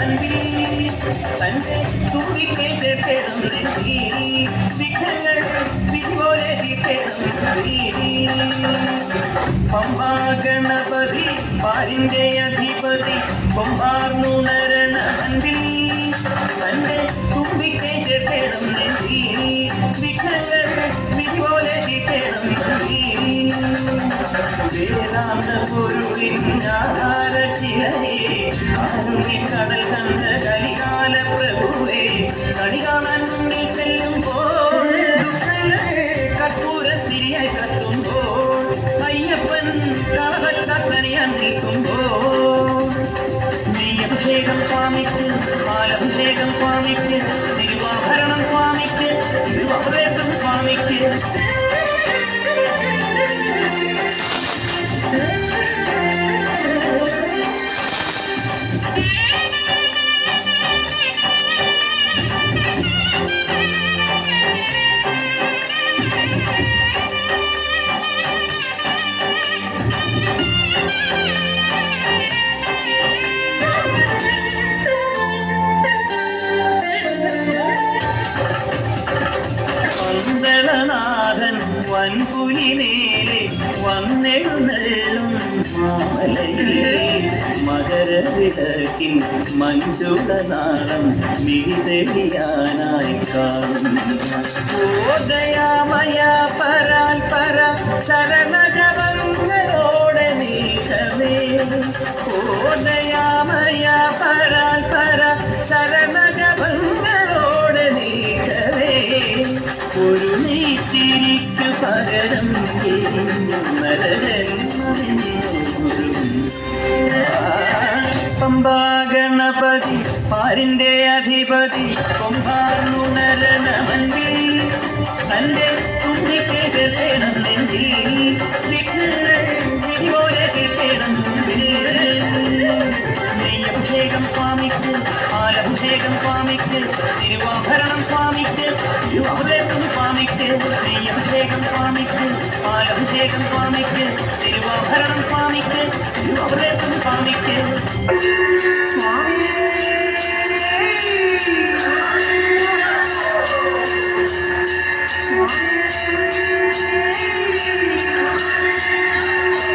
മന്ദിൽ തന്റെ തുമ്പിക്കൈ ചേർത്തേടും നെഞ്ചി വിഘ്നങ്ങൾ വിധിപോലെ തീർത്തേടും പമ്പാ ഗണപതി പാരിന്റെ അധിപതി കൊമ്പാർന്നുണരണ മന്ദിൽ തന്റെ തുമ്പിക്കൈ ചേർത്തേടും നെഞ്ചി വിഘ്നങ്ങൾ വിധിപോലെ തീർത്തേടും വേദാന്ത പൊരുളിനാഹാരശിലേ കടൽ കണ്ട കലികാല പ്രഭുവേ കണി കാണാൻ മുന്നിൽ ചെല്ലുമ്പോൾ ദുഃഖങ്ങളെ കർപ്പൂരത്തിരിയായി കത്തുമ്പോൾ അയ്യപ്പൻ കളവച്ചാത്തണിയാൻ നിൽക്കുമ്പോൾ നെയ്യഭിഷേകം സ്വാമിക്ക് പാലഭിഷേകം സ്വാമിക്ക് തിരുവാഭരണം സ്വാമിക്ക് തിരുവാഭരണം സ്വാമിക്ക് വൻപുലിമേലെ വന്നെഴുന്നള്ളും മാമലയിലെ മകരവിളക്കിൻ മഞ്ചുളനാളം മിഴിതെളിയാനായി കാണുന്നു ദയാമയ പരാൽ പര ശരണജപങ്ങളോടെ നീക്കമേ ദയാമയ പരാൽ പര ശരണജപങ്ങളോടെ നീക്കമേ ഒരു നീത്തിരിക്കു പകരം പമ്പാ ഗണപതി പാരിന്റെ അധിപതി കൊമ്പാർന്നുണരണ മന്ദിൽ തന്റെ തുമ്പിക്കൈ ചേർത്തേണം നെഞ്ചി വിഘ്നങ്ങൾ വിധിപോലെ തീർത്തേണം നെയ്യഭിഷേകം സ്വാമിക്ക് പാലഭിഷേകം സ്വാമിക്ക് തിരുവാഭരണം സ്വാമിക്ക് തിരുവാഭരണം സ്വാമിക്ക്